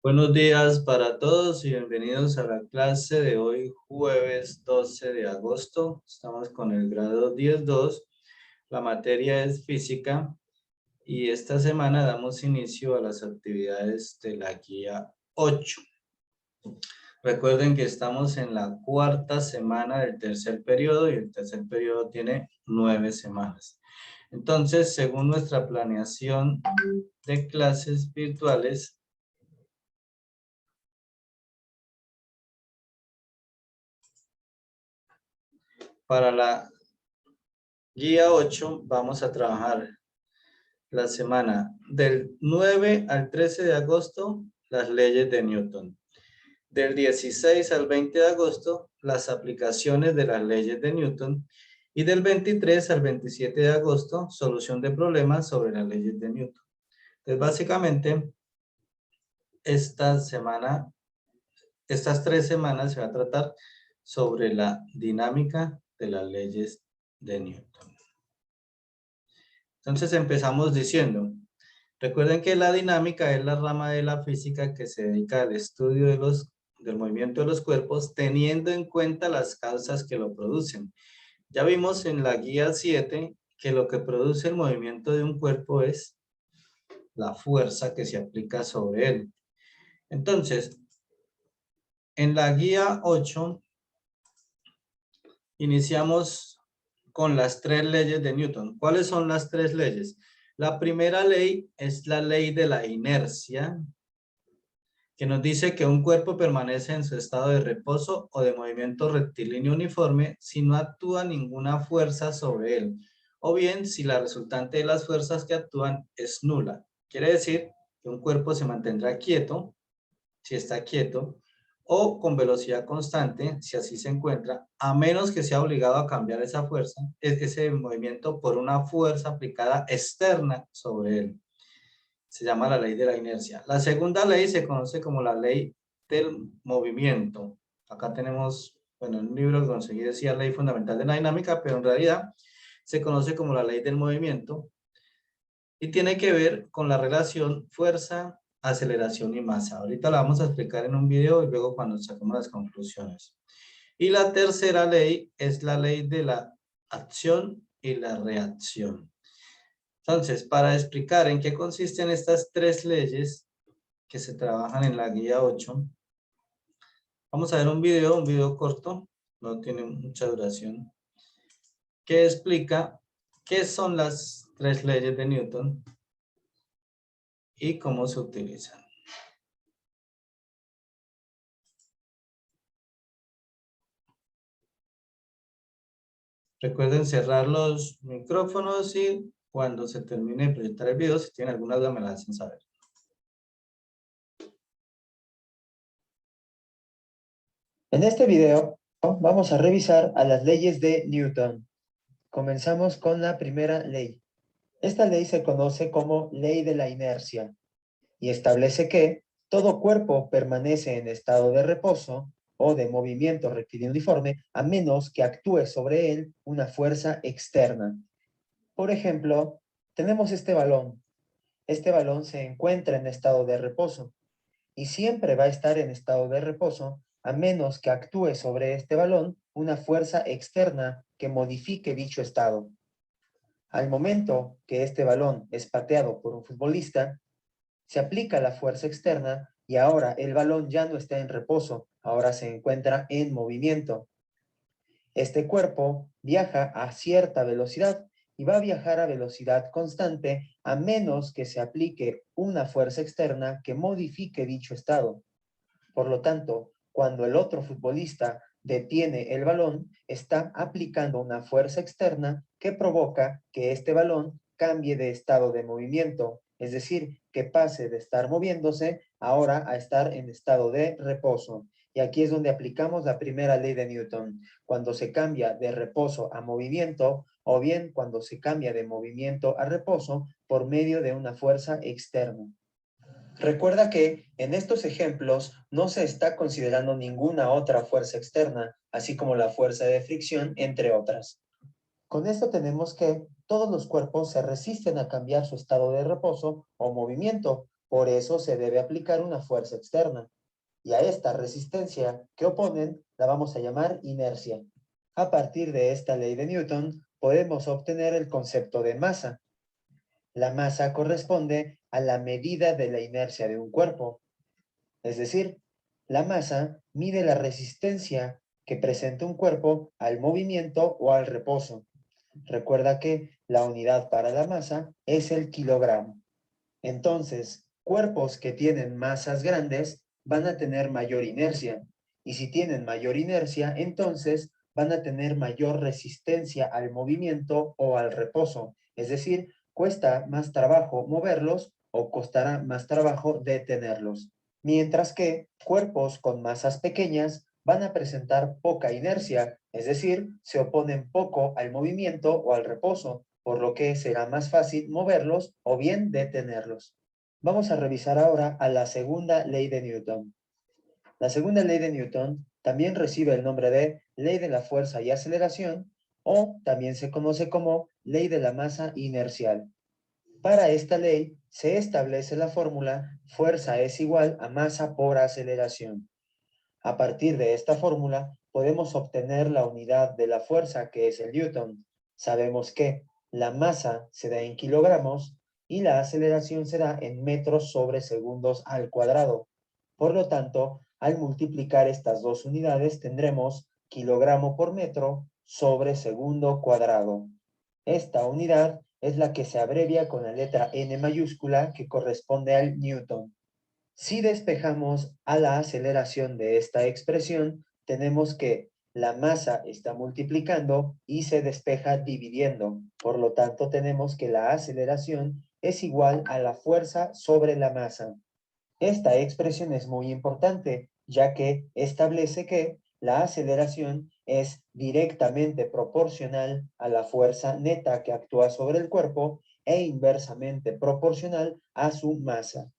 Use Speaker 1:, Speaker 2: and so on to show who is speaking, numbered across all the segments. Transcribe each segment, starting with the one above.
Speaker 1: Buenos días para todos y bienvenidos a la clase de hoy, jueves 12 de agosto. Estamos con el grado 10.2. La materia es física y esta semana damos inicio a las actividades de la guía 8. Recuerden que estamos en la cuarta semana del tercer periodo y el tercer periodo tiene 9 semanas. Entonces, según nuestra planeación de clases virtuales, para la guía 8 vamos a trabajar la semana del 9 al 13 de agosto, las leyes de Newton. Del 16 al 20 de agosto, las aplicaciones de las leyes de Newton. Y del 23 al 27 de agosto, solución de problemas sobre las leyes de Newton. Entonces, básicamente, estas 3 semanas se va a tratar sobre la dinámica de las leyes de Newton. Entonces empezamos diciendo, recuerden que la dinámica es la rama de la física que se dedica al estudio del movimiento de los cuerpos teniendo en cuenta las causas que lo producen. Ya vimos en la guía 7 que lo que produce el movimiento de un cuerpo es la fuerza que se aplica sobre él. Entonces, en la guía 8 iniciamos con las 3 leyes de Newton. ¿Cuáles son las 3 leyes? La primera ley es la ley de la inercia, que nos dice que un cuerpo permanece en su estado de reposo o de movimiento rectilíneo uniforme si no actúa ninguna fuerza sobre él, o bien si la resultante de las fuerzas que actúan es nula. Quiere decir que un cuerpo se mantendrá quieto, si está quieto, o con velocidad constante, si así se encuentra, a menos que sea obligado a cambiar esa fuerza, ese movimiento por una fuerza aplicada externa sobre él. Se llama la ley de la inercia. La segunda ley se conoce como la ley del movimiento. Acá tenemos, bueno, en un libro que conseguí decía ley fundamental de la dinámica, pero en realidad se conoce como la ley del movimiento y tiene que ver con la relación fuerza, aceleración y masa. Ahorita la vamos a explicar en un video y luego cuando saquemos las conclusiones. Y la tercera ley es la ley de la acción y la reacción. Entonces, para explicar en qué consisten estas 3 leyes que se trabajan en la guía 8, vamos a ver un video corto, no tiene mucha duración, que explica qué son las 3 leyes de Newton y cómo se utilizan. Recuerden cerrar los micrófonos y cuando se termine de proyectar el video, si tienen alguna duda me la hacen saber.
Speaker 2: En este video vamos a revisar a las leyes de Newton. Comenzamos con la primera ley. Esta ley se conoce como ley de la inercia y establece que todo cuerpo permanece en estado de reposo o de movimiento rectilíneo uniforme a menos que actúe sobre él una fuerza externa. Por ejemplo, tenemos este balón. Este balón se encuentra en estado de reposo y siempre va a estar en estado de reposo a menos que actúe sobre este balón una fuerza externa que modifique dicho estado. Al momento que este balón es pateado por un futbolista, se aplica la fuerza externa y ahora el balón ya no está en reposo, ahora se encuentra en movimiento. Este cuerpo viaja a cierta velocidad y va a viajar a velocidad constante a menos que se aplique una fuerza externa que modifique dicho estado. Por lo tanto, cuando el otro futbolista detiene el balón, está aplicando una fuerza externa que provoca que este balón cambie de estado de movimiento, es decir, que pase de estar moviéndose ahora a estar en estado de reposo. Y aquí es donde aplicamos la primera ley de Newton, cuando se cambia de reposo a movimiento o bien cuando se cambia de movimiento a reposo por medio de una fuerza externa. Recuerda que en estos ejemplos no se está considerando ninguna otra fuerza externa, así como la fuerza de fricción, entre otras. Con esto tenemos que todos los cuerpos se resisten a cambiar su estado de reposo o movimiento, Por eso se debe aplicar una fuerza externa. Y a esta resistencia que oponen la vamos a llamar inercia. A partir de esta ley de Newton, podemos obtener el concepto de masa. La masa corresponde a la medida de la inercia de un cuerpo. Es decir, la masa mide la resistencia que presenta un cuerpo al movimiento o al reposo. Recuerda que la unidad para la masa es el kilogramo. Entonces, cuerpos que tienen masas grandes van a tener mayor inercia. Y si tienen mayor inercia, entonces van a tener mayor resistencia al movimiento o al reposo. Es decir, cuesta más trabajo moverlos o costará más trabajo detenerlos. Mientras que cuerpos con masas pequeñas van a presentar poca inercia, es decir, se oponen poco al movimiento o al reposo, por lo que será más fácil moverlos o bien detenerlos. Vamos a revisar ahora a la segunda ley de Newton. La segunda ley de Newton también recibe el nombre de ley de la fuerza y aceleración, o también se conoce como ley de la masa inercial. Para esta ley se establece la fórmula fuerza es igual a masa por aceleración. A partir de esta fórmula podemos obtener la unidad de la fuerza, que es el Newton. Sabemos que la masa se da en kilogramos y la aceleración se da en metros sobre segundos al cuadrado. Por lo tanto, al multiplicar estas dos unidades tendremos kilogramo por metro sobre segundo cuadrado. Esta unidad es la que se abrevia con la letra N mayúscula, que corresponde al Newton. Si despejamos a la aceleración de esta expresión, tenemos que la masa está multiplicando y se despeja dividiendo. Por lo tanto, tenemos que la aceleración es igual a la fuerza sobre la masa. Esta expresión es muy importante, ya que establece que la aceleración es directamente proporcional a la fuerza neta que actúa sobre el cuerpo e inversamente proporcional a su masa.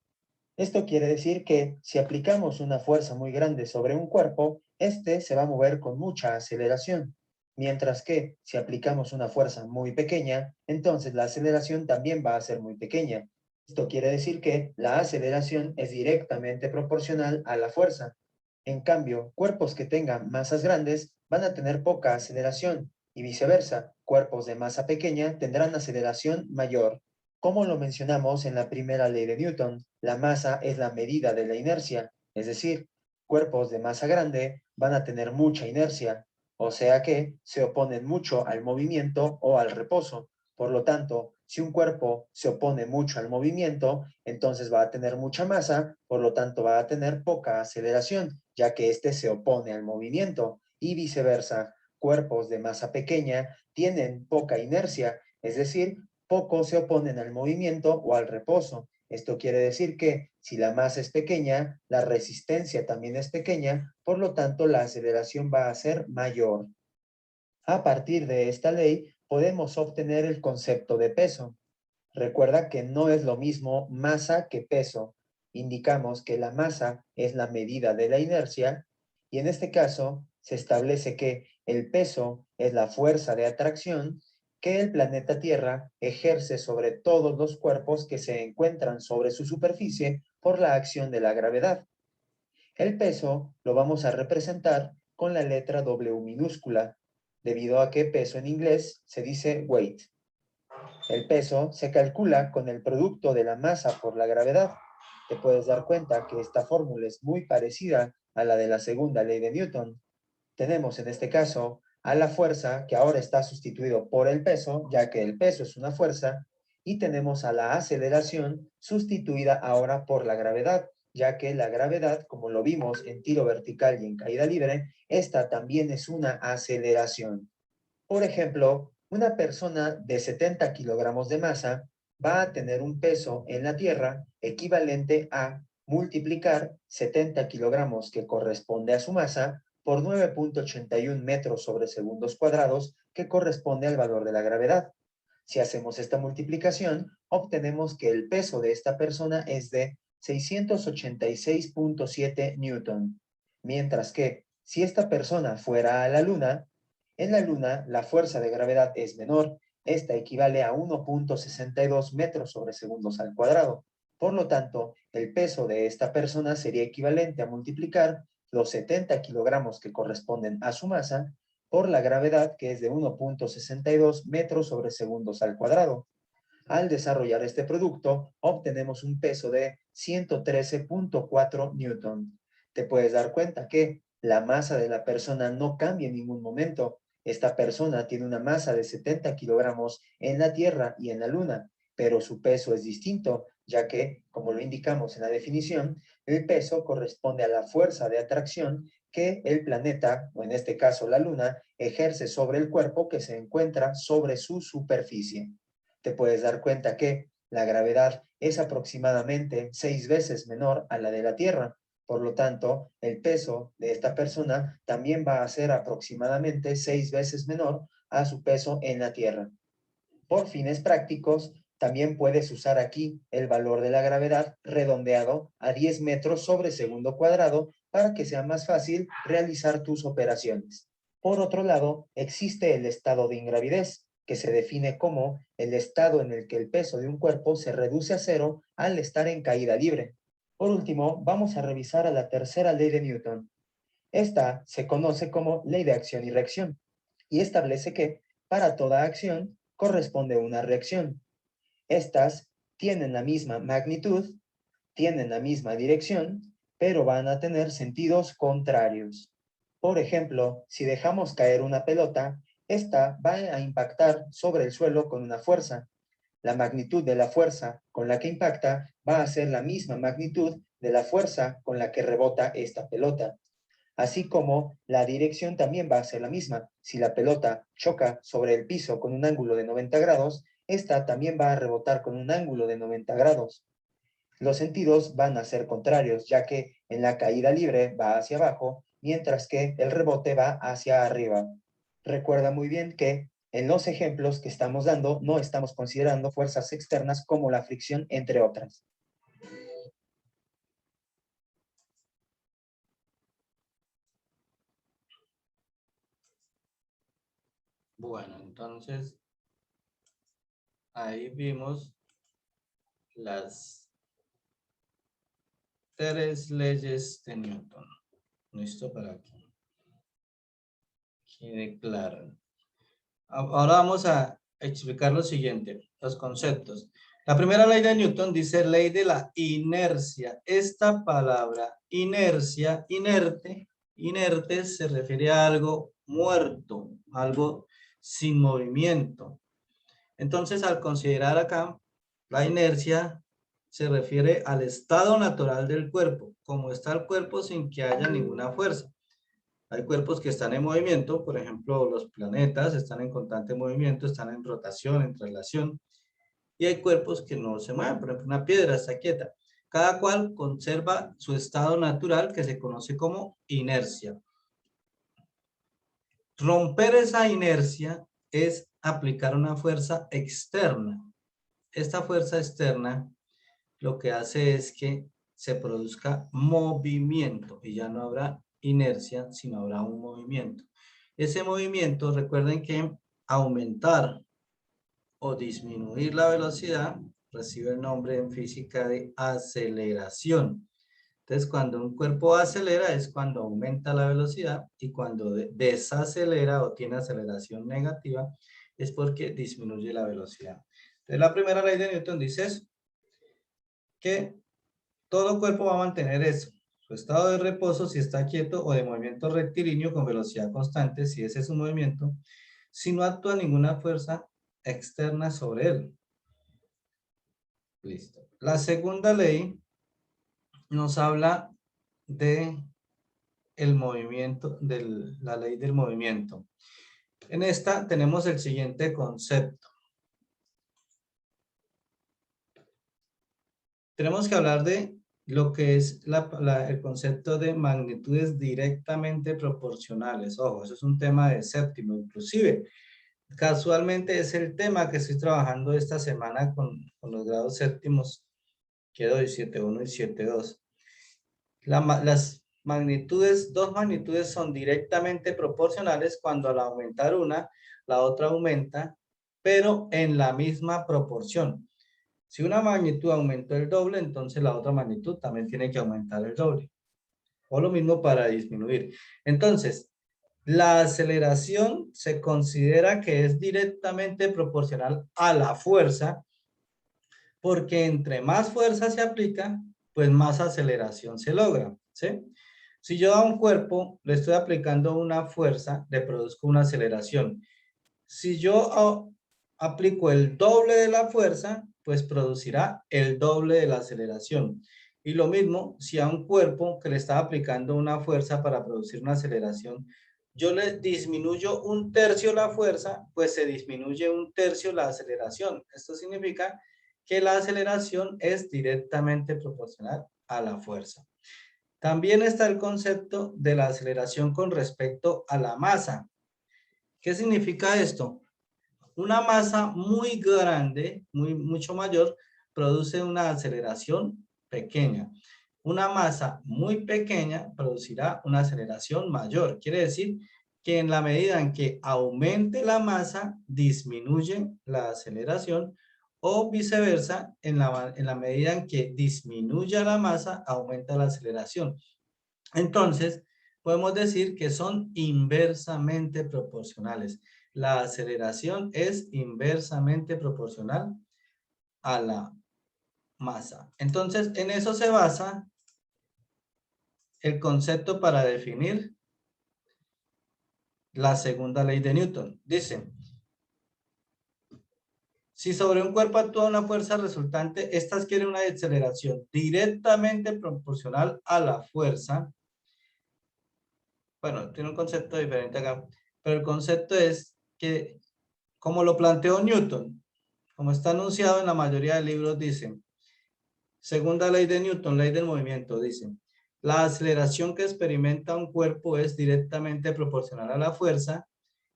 Speaker 2: Esto quiere decir que si aplicamos una fuerza muy grande sobre un cuerpo, este se va a mover con mucha aceleración. Mientras que si aplicamos una fuerza muy pequeña, entonces la aceleración también va a ser muy pequeña. Esto quiere decir que la aceleración es directamente proporcional a la fuerza. En cambio, cuerpos que tengan masas grandes van a tener poca aceleración y viceversa, cuerpos de masa pequeña tendrán aceleración mayor. Como lo mencionamos en la primera ley de Newton, la masa es la medida de la inercia, es decir, cuerpos de masa grande van a tener mucha inercia, o sea que se oponen mucho al movimiento o al reposo. Por lo tanto, si un cuerpo se opone mucho al movimiento, entonces va a tener mucha masa, por lo tanto va a tener poca aceleración, ya que éste se opone al movimiento, y viceversa. Cuerpos de masa pequeña tienen poca inercia, es decir, poco se oponen al movimiento o al reposo. Esto quiere decir que si la masa es pequeña, la resistencia también es pequeña, por lo tanto la aceleración va a ser mayor. A partir de esta ley podemos obtener el concepto de peso. Recuerda que no es lo mismo masa que peso. Indicamos que la masa es la medida de la inercia y en este caso se establece que el peso es la fuerza de atracción que el planeta Tierra ejerce sobre todos los cuerpos que se encuentran sobre su superficie por la acción de la gravedad. El peso lo vamos a representar con la letra W minúscula, debido a que peso en inglés se dice weight. El peso se calcula con el producto de la masa por la gravedad. Te puedes dar cuenta que esta fórmula es muy parecida a la de la segunda ley de Newton. Tenemos en este caso a la fuerza, que ahora está sustituido por el peso, ya que el peso es una fuerza, y tenemos a la aceleración sustituida ahora por la gravedad, ya que la gravedad, como lo vimos en tiro vertical y en caída libre, esta también es una aceleración. Por ejemplo, una persona de 70 kilogramos de masa va a tener un peso en la Tierra equivalente a multiplicar 70 kilogramos, que corresponde a su masa, por 9.81 metros sobre segundos cuadrados, que corresponde al valor de la gravedad. Si hacemos esta multiplicación, obtenemos que el peso de esta persona es de 686.7 newton. Mientras que si esta persona fuera a la Luna, en la Luna la fuerza de gravedad es menor. Esta equivale a 1.62 metros sobre segundos al cuadrado. Por lo tanto, el peso de esta persona sería equivalente a multiplicar los 70 kilogramos que corresponden a su masa por la gravedad, que es de 1.62 metros sobre segundos al cuadrado. Al desarrollar este producto, obtenemos un peso de 113.4 newton. Te puedes dar cuenta que la masa de la persona no cambia en ningún momento. Esta persona tiene una masa de 70 kilogramos en la Tierra y en la Luna, pero su peso es distinto, ya que, como lo indicamos en la definición, el peso corresponde a la fuerza de atracción que el planeta, o en este caso la Luna, ejerce sobre el cuerpo que se encuentra sobre su superficie. Te puedes dar cuenta que la gravedad es aproximadamente 6 veces menor a la de la Tierra. Por lo tanto, el peso de esta persona también va a ser aproximadamente 6 veces menor a su peso en la Tierra. Por fines prácticos, también puedes usar aquí el valor de la gravedad redondeado a 10 metros sobre segundo cuadrado para que sea más fácil realizar tus operaciones. Por otro lado, existe el estado de ingravidez, que se define como el estado en el que el peso de un cuerpo se reduce a cero al estar en caída libre. Por último, vamos a revisar a la tercera ley de Newton. Esta se conoce como ley de acción y reacción y establece que para toda acción corresponde una reacción. Estas tienen la misma magnitud, tienen la misma dirección, pero van a tener sentidos contrarios. Por ejemplo, si dejamos caer una pelota, esta va a impactar sobre el suelo con una fuerza. La magnitud de la fuerza con la que impacta va a ser la misma magnitud de la fuerza con la que rebota esta pelota. Así como la dirección también va a ser la misma. Si la pelota choca sobre el piso con un ángulo de 90 grados, esta también va a rebotar con un ángulo de 90 grados. Los sentidos van a ser contrarios, ya que en la caída libre va hacia abajo, mientras que el rebote va hacia arriba. Recuerda muy bien que en los ejemplos que estamos dando no estamos considerando fuerzas externas como la fricción, entre otras.
Speaker 1: Bueno, entonces ahí vimos las 3 leyes de Newton. Listo para que quede claro. Ahora vamos a explicar lo siguiente, los conceptos. La primera ley de Newton dice ley de la inercia. Esta palabra inercia, inerte se refiere a algo muerto, algo sin movimiento. Entonces, al considerar acá, la inercia se refiere al estado natural del cuerpo, como está el cuerpo sin que haya ninguna fuerza. Hay cuerpos que están en movimiento, por ejemplo, los planetas están en constante movimiento, están en rotación, en traslación, y hay cuerpos que no se mueven, por ejemplo, una piedra está quieta. Cada cual conserva su estado natural que se conoce como inercia. Romper esa inercia es aplicar una fuerza externa. Esta fuerza externa lo que hace es que se produzca movimiento y ya no habrá inercia, sino habrá un movimiento. Ese movimiento, recuerden que aumentar o disminuir la velocidad recibe el nombre en física de aceleración. Entonces, cuando un cuerpo acelera es cuando aumenta la velocidad y cuando desacelera o tiene aceleración negativa es porque disminuye la velocidad. Entonces, la primera ley de Newton dice eso, que todo cuerpo va a mantener eso, su estado de reposo si está quieto o de movimiento rectilíneo con velocidad constante, si ese es su movimiento, si no actúa ninguna fuerza externa sobre él. Listo. La segunda ley nos habla de el movimiento, de la ley del movimiento. En esta tenemos el siguiente concepto. Tenemos que hablar de lo que es el concepto de magnitudes directamente proporcionales. Ojo, eso es un tema de séptimo, inclusive. Casualmente es el tema que estoy trabajando esta semana con los grados séptimos, que doy 7.1 y 7.2. Las magnitudes, dos magnitudes son directamente proporcionales cuando al aumentar una, la otra aumenta, pero en la misma proporción. Si una magnitud aumentó el doble, entonces la otra magnitud también tiene que aumentar el doble. O lo mismo para disminuir. Entonces, la aceleración se considera que es directamente proporcional a la fuerza, porque entre más fuerza se aplica, pues más aceleración se logra, ¿sí? Si yo a un cuerpo le estoy aplicando una fuerza, le produzco una aceleración. Si yo aplico el doble de la fuerza, pues producirá el doble de la aceleración. Y lo mismo, si a un cuerpo que le está aplicando una fuerza para producir una aceleración, yo le disminuyo 1/3 la fuerza, pues se disminuye 1/3 la aceleración. Esto significa que la aceleración es directamente proporcional a la fuerza. También está el concepto de la aceleración con respecto a la masa. ¿Qué significa esto? Una masa muy grande, mucho mayor, produce una aceleración pequeña. Una masa muy pequeña producirá una aceleración mayor. Quiere decir que en la medida en que aumente la masa, disminuye la aceleración, o viceversa, en la medida en que disminuya la masa, aumenta la aceleración. Entonces, podemos decir que son inversamente proporcionales. La aceleración es inversamente proporcional a la masa. Entonces, en eso se basa el concepto para definir la segunda ley de Newton. Dice, si sobre un cuerpo actúa una fuerza resultante, esta adquiere una aceleración directamente proporcional a la fuerza. Bueno, tiene un concepto diferente acá, pero el concepto es que, como lo planteó Newton, como está anunciado en la mayoría de libros, dice, segunda ley de Newton, ley del movimiento, dice, la aceleración que experimenta un cuerpo es directamente proporcional a la fuerza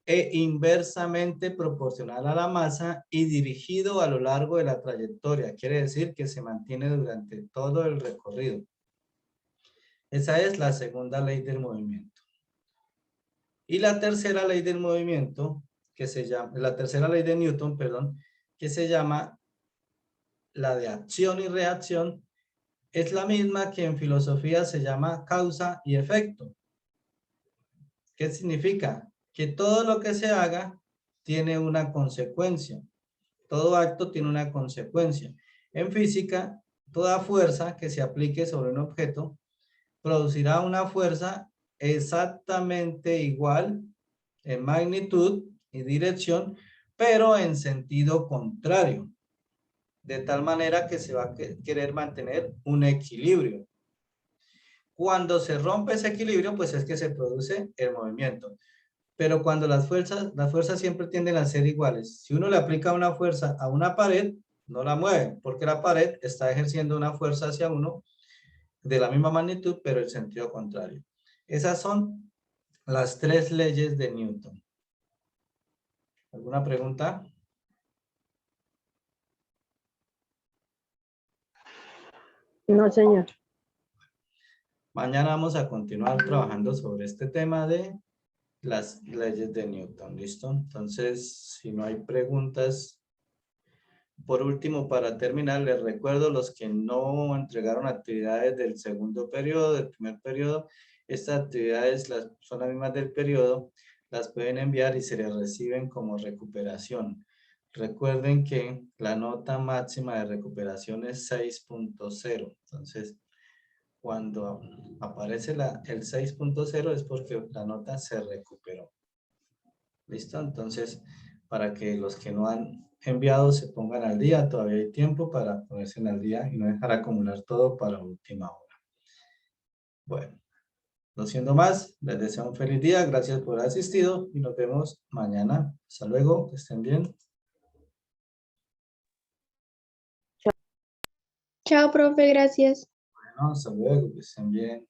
Speaker 1: e inversamente proporcional a la masa y dirigido a lo largo de la trayectoria. Quiere decir que se mantiene durante todo el recorrido. Esa es la segunda ley del movimiento. Y la tercera ley del movimiento, que se llama, la tercera ley de Newton, perdón, que se llama la de acción y reacción, es la misma que en filosofía se llama causa y efecto. ¿Qué significa? Que todo lo que se haga tiene una consecuencia. Todo acto tiene una consecuencia. En física, toda fuerza que se aplique sobre un objeto producirá una fuerza exactamente igual en magnitud y dirección, pero en sentido contrario, de tal manera que se va a querer mantener un equilibrio. Cuando se rompe ese equilibrio, pues es que se produce el movimiento. Pero cuando las fuerzas siempre tienden a ser iguales. Si uno le aplica una fuerza a una pared, no la mueve, porque la pared está ejerciendo una fuerza hacia uno de la misma magnitud, pero en sentido contrario. Esas son las 3 leyes de Newton. ¿Alguna pregunta?
Speaker 3: No, señor.
Speaker 1: Mañana vamos a continuar trabajando sobre este tema de las leyes de Newton, ¿listo? Entonces, si no hay preguntas, por último, para terminar, les recuerdo los que no entregaron actividades del segundo periodo, del primer periodo, estas actividades son las mismas del periodo, las pueden enviar y se les reciben como recuperación. Recuerden que la nota máxima de recuperación es 6.0, entonces cuando aparece el 6.0 es porque la nota se recuperó. ¿Listo? Entonces, para que los que no han enviado se pongan al día, todavía hay tiempo para ponerse al día y no dejar acumular todo para última hora. Bueno, no siendo más, les deseo un feliz día, gracias por haber asistido y nos vemos mañana. Hasta luego, que estén bien.
Speaker 4: Chao, profe, gracias.
Speaker 1: Bueno, hasta luego, que estén bien.